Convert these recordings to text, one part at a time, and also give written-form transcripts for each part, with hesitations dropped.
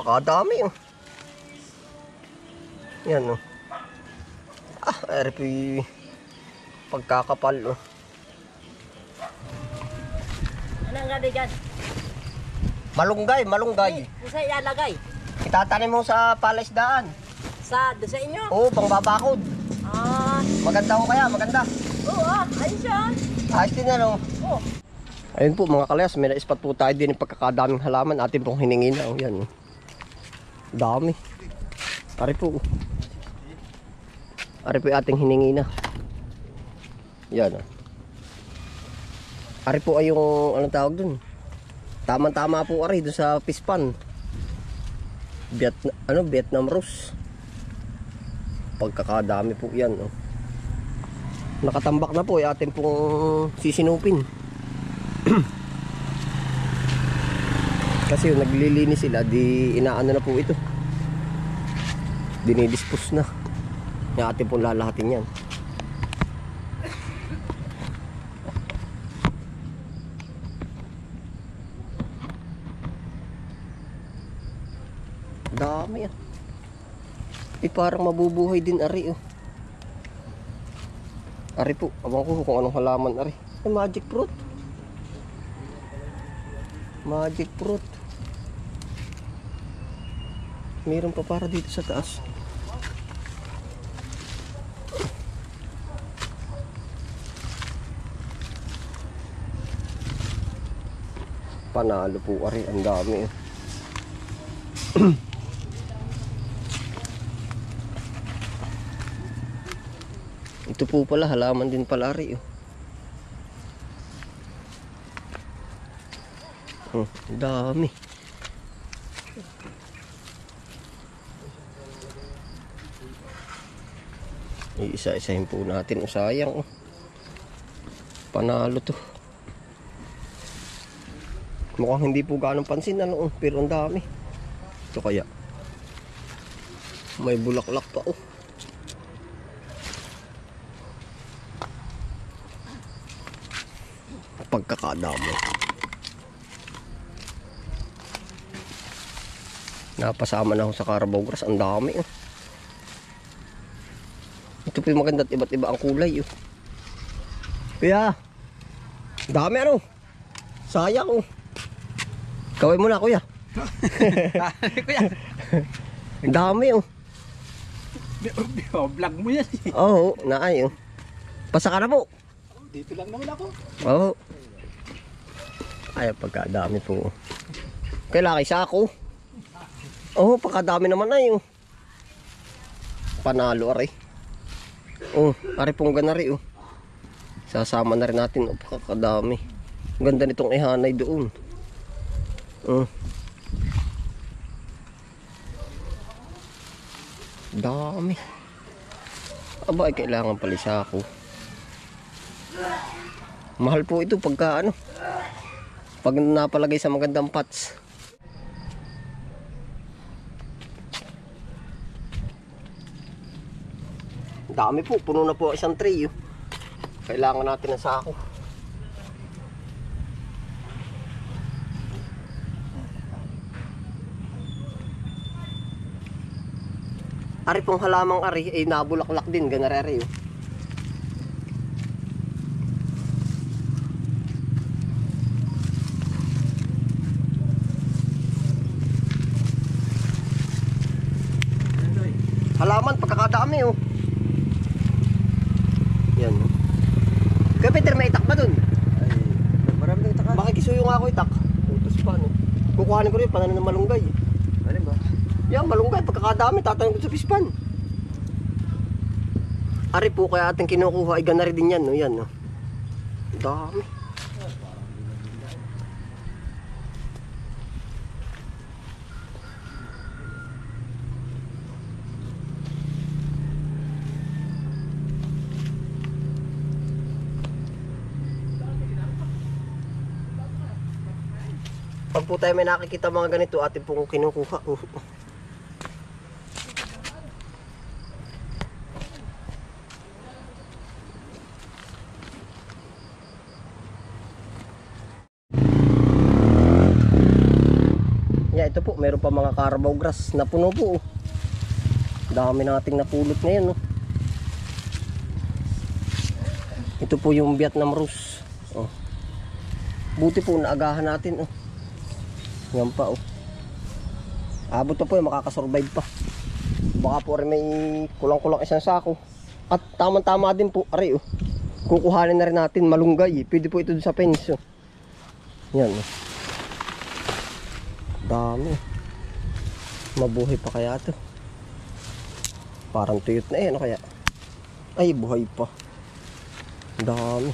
Napakadami oh. Yan oh. RP pagkakapal oh. Anong ganda dyan? Malunggay, malunggay. Kung saan ilalagay? Itatanim mo sa palaisdaan. Doon sa inyo? Oo, pangbabakod. Maganda ko kaya, maganda. Oo, ayos yan. Ayos din ano. Oo. Ayun po mga kalayas, may na-spot po tayo din yung pagkakadaming halaman. Atin pong hiningi na. Oh, yan. Dami. Ari po. Ari po yung ating hiningi na. Yan. Ari po ay yung, anong tawag dun? Tama-tama po ari dun sa pispan. Vietnam Rose. Pagkakadami po yan. Oh. Nakatambak na po yung ating pong sisinupin. Kasi yung naglilinis sila, di inaano na po ito. Dinidispose na. Yung ating pong lalahatin yan. Dami yan. Parang mabubuhay din ari oh. Ari po, abang ko kung anong halaman ari. Magic fruit. Magic fruit. Meron pa para dito sa taas. Panalo po ari, ang dami oh. Ito po pala, halaman din pala rin. Dami. Iisa-isahin po natin. Sayang. Panalo to. Mukhang hindi po ganong pansin ano, pero ang dami. Ito kaya. May bulaklak pa oh. Pagkakadami. Napasama na ako sa Carabao grass. Ang dami oh. Ito po yung maganda at iba't iba ang kulay oh. Kuya, dami ano. Sayang oh. Gawin mo na kuya. Kuya. Ang dami oh. Vlog mo yan. Oo, naay oh. Pasa ka na po. Dito lang naman ako. Oo. Ay, pagkadami po. Kailangan isa ako. Oo, pagkadami naman ay oh. Panalo ari. Oh, ari pong ganari oh. Sasama na rin natin oh, pagkadami. Ang ganda nitong ihanay doon. Dami. Aba, ay kailangan pala isa ako. Mahal po ito pagka ano, pag napalagay sa magandang pots. Dami po, puno na po isang tray oh. Kailangan natin ng sako. Ari pong halamang ari ay nabulaklak din ganarere oh. Halaman pagkakadami oh. Yan. Kaya Peter, may itak ba dun? Ay, marami nang itak. Makikisuyo nga ako itak. Utos pa no. Kukuhanin ko rin pananim ng malunggay. Alin ba? Yan, malunggay pagkakadami tatanim ko sa pispan. Ari po kaya ating kinukuha ay ganari din yan no. Yan no. Dami. Pag po tayo may nakikita mga ganito, atin pong kinukuha. Yeah, ito ito po, meron pa mga Carabao grass na puno po. Oh. Dami nating napulot ngayon. Oh. Ito po yung Vietnam Rose. Oh. Buti po naagahan natin. Oh. Yan pa. Oh. Abot pa po yung makakasurvive pa. Baka po rin may kulang-kulang isang sako. At tama-tama din po. Aray oh. Kukuhanin na rin natin malunggay. Pwede po ito sa fence. Oh. Yan. Oh. Dami. Mabuhay pa kaya ito. Parang tuyot na eh. Ano kaya? Ay, buhay pa. Dami.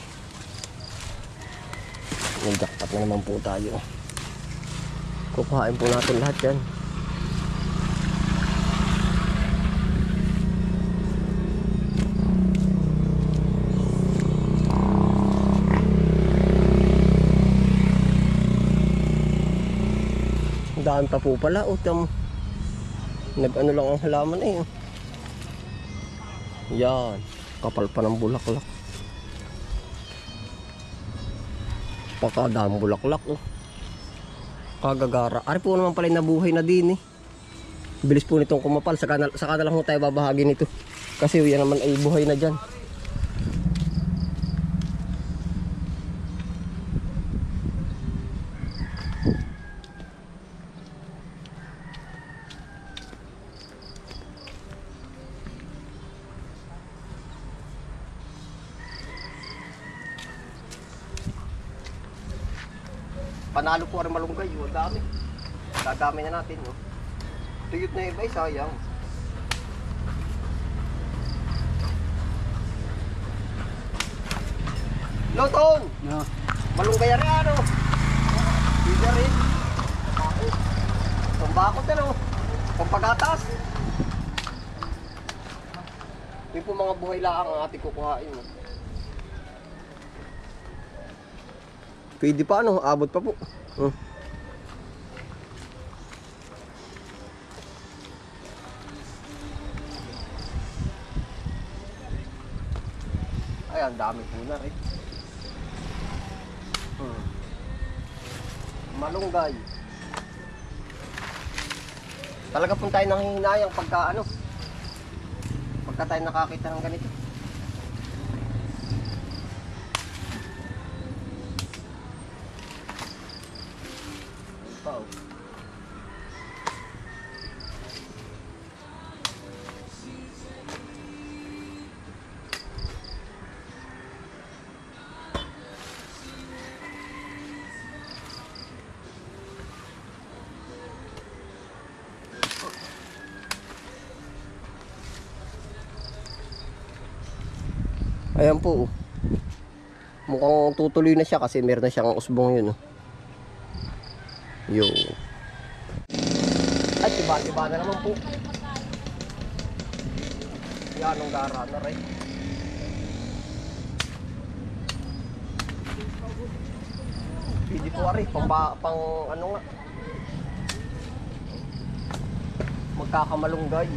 Nagjakpat na naman po tayo. Kukuhain po natin lahat yan. Daan pa po pala. Nag-ano lang ang halaman eh. Yan. Kapal pa ng bulaklak. Pakadaming bulaklak. Oh. Kagagara. Ari po naman pala nabuhay na din eh. Bilis po nitong kumapal. Saka na lang ho tayo babahagi nito. Kasi yan naman ay buhay na dyan. Panalo po rin malunggay, oh, dami. Dadami na natin, oh. Tuyot na iba, sayang. Loton! No. Malunggay rin, ano? Pwede rin. Tumbakot na, no? Pampagatas. Yung po mga buhay lang ang ating kukuhain, no? Pwede pa, ano? Abot pa po. Ay, ang dami po na rin. Malunggay. Talaga po tayo nanghihinayang pagka tayo nakakita ng ganito. Wow. Ayan po. Mukhang tutuloy na siya kasi meron na siyang usbong yun. Yo. Ay, tiba-tiba na naman po. Yan ang gara na rin. Pwede po rin. Pang ano nga. Magkakamalunggay.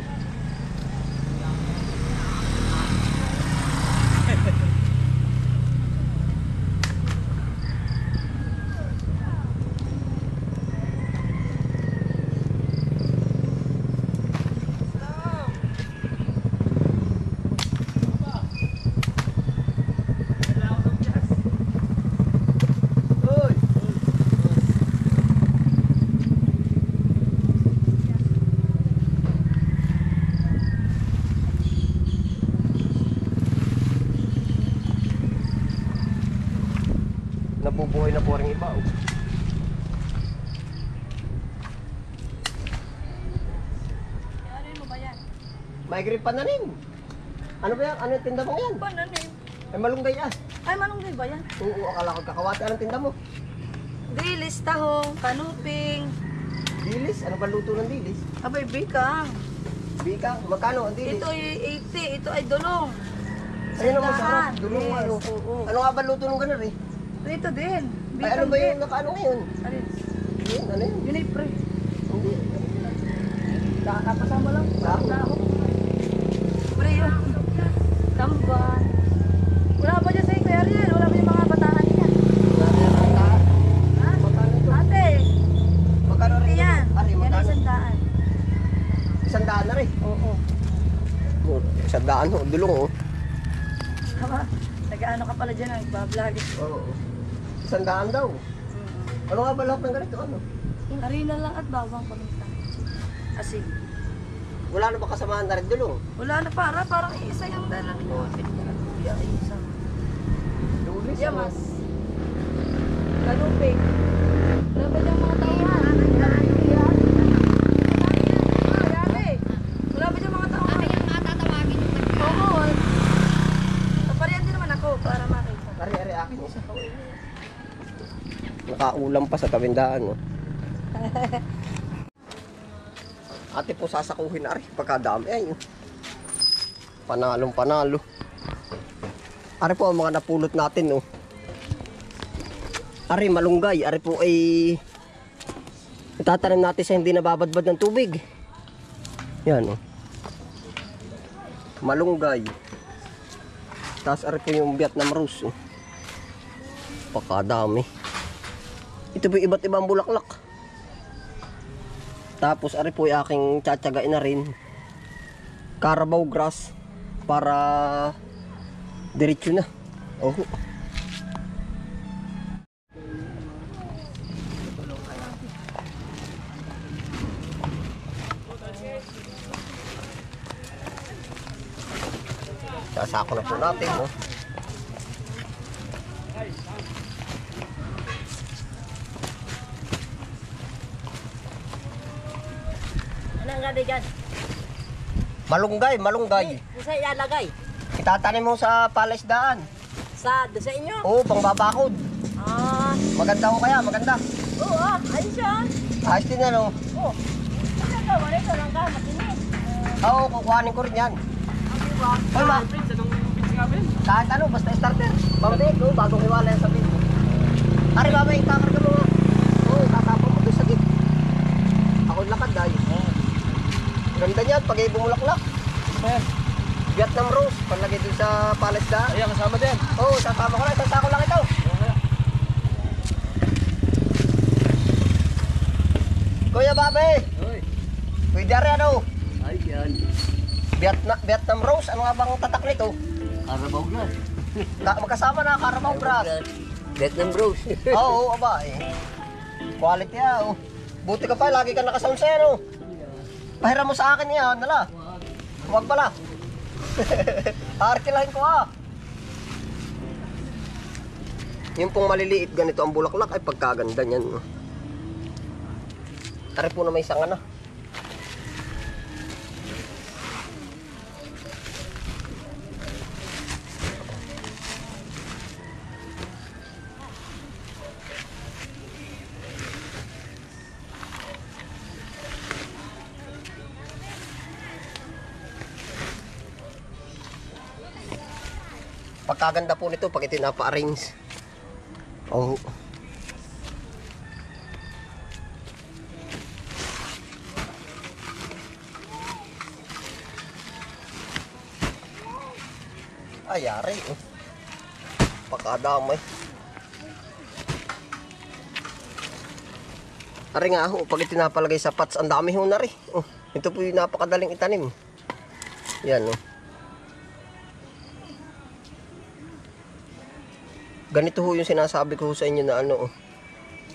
Nabubuhay na po rin iba. Oh. Ano mo ba yan? Migrate pananim. Ano ba yan? Ano yung tinda mo yan? Pananim. Ay, malunggay ah. Ay, malunggay ba yan? Oo, akala ko kakawati. Anong tinda mo? Dilis, tahong, kanuping. Dilis? Ano ba luto ng dilis? Abay, bikang. Bika? Magkano ang dilis? Ito ay 80, ito ay dulong. Ayun ang masarap. Sandahan. Dulong Yes, ano. oo. Ano nga ba luto ng ganun eh? Ito din. Ay, ano ba yung nakaano ngayon? Alin? Yun, ano yun? Yun ay pre. Hindi. Kakapasama lang. Dahon. Dahon. Pre yun. Tamban. Wala ba dyan sa'yo, Kuya Ariel? Wala ba yung mga bataan niya? Magkano ito? Ha? Magkano ito? Ate. Magkano rin? Yan. Ari, Yan daan na rin. Oo. Sa daan ho, dulong oh. Tama. Nag-ano ka pala dyan, nagbablog. Oo. Isang daan daw. Ano nga ba lahat ng ganito? Ano? Harina lang at bawang paminta. Asin. Wala na ba kasamahan na rin dulong? Wala na parang isa yung dala ko. Kuya, isa. Lulis. Yamas. Galupig. Wala ba dyan mga tauhan? Wala ba dyan mga tauhan? Kaya mga tatawagin yung Oo. Paparihan din naman ako para makita. Ari akin isa. Nakaulam pa sa tabindaan. Oh. Ate po sasakuhin na rin pagkadami. Ay, panalong panalo. Ari po ang mga napulot natin. Oh. Ari malunggay. Ari po ay itatanim natin sa hindi nababadbad ng tubig. Yan. Oh. Malunggay. Tapos ari po yung Vietnam rose. Oh. Pakadami. Ito po iba't ibang bulaklak. Tapos ari po ay aking tsatsagain na rin Carabao grass para diretso na. Oh. Sasako na po natin. Oh. Anong gabi dyan? Malunggay. Kung saan ilalagay? Itatanim mo sa palaisdaan. Doon sa inyo? Oo, pangbabakod. Ah, Maganda ko kaya, maganda. oo ayun siya. Ayos din ano. Oo. Ano gawa rin? Walang ka, matinis. Oo, kukuhanin ko rin yan. Hoy ma, kahit ano, basta starter. Pambig, oh, bagong iwala yan sa bin. Ari baba, ikakarga mo nga. Oo, tatapon mo doon sa git. Ako lakad dahil. Ganda niyan, pag ay bumulaklak. Vietnam rose, panlagay doon sa palaisdaan. Ayan, kasama din. Oo, sasama ko lang, isang sako lang ito. Kuya Babe, Uy. pwede rin ano? Ay, yan. Vietnam rose, ano nga bang tatak nito? Carabao grass. Magkasama na, Carabao grass. Vietnam rose. Oo, aba eh. Quality ah, oh. Buti ka pa, lagi ka nakasound sa'yo, no? Pahiram mo sa akin yan, nala. Huwag pala. Arkilahin ko ah. Yung pong maliliit ganito ang bulaklak ay pagkaganda niyan. No? Tari po na may sanga na. Pagkaganda po nito pag ito napa-arrange. Oh. Ayari. Oh. Pagkadamay. Ari nga ho, pag ito napalagay sa pots, ang dami ho na rin. Oh, ito po yung napakadaling itanim. Yan oh. Ganito ho yung sinasabi ko sa inyo na ano,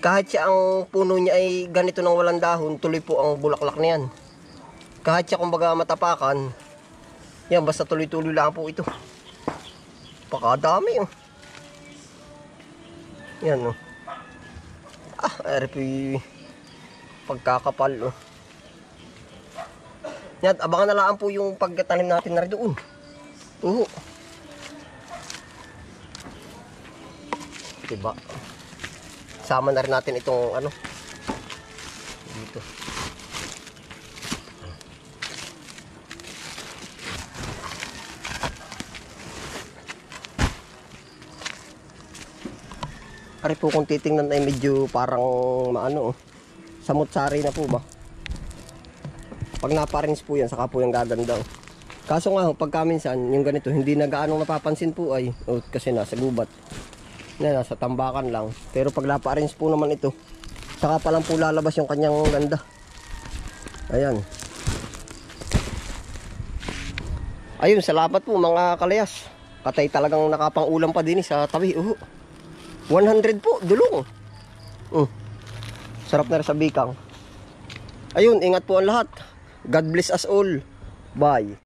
kahit siya ang puno niya ay ganito nang walang dahon, tuloy po ang bulaklak niyan. Kahit siya kumbaga matapakan, yan basta tuloy-tuloy lang po ito. Pakadami oh. Yan oh. RP pagkakapal oh. Yan, abangan na lang po yung pagkatanim natin na rin doon. Oo. Diba? Sama na rin natin itong ano dito. Ari po kung titingnan ay medyo parang maano oh. Samot-sari na po ba? Pag naparins po yan, saka po yung gaganda oh. Kaso nga pagka minsan yung ganito hindi na gaano napapansin po ay oh, kasi nasa gubat. Nasa tambakan lang. Pero pag napa-arrange po naman ito, saka pa lang po lalabas yung kanyang ganda. Ayan. Ayun, salamat po mga kalayas. Katay talagang nakapang-ulam pa din sa tabi. 100 po, dulong. Sarap na rin sa bikang. Ayun, ingat po ang lahat. God bless us all. Bye.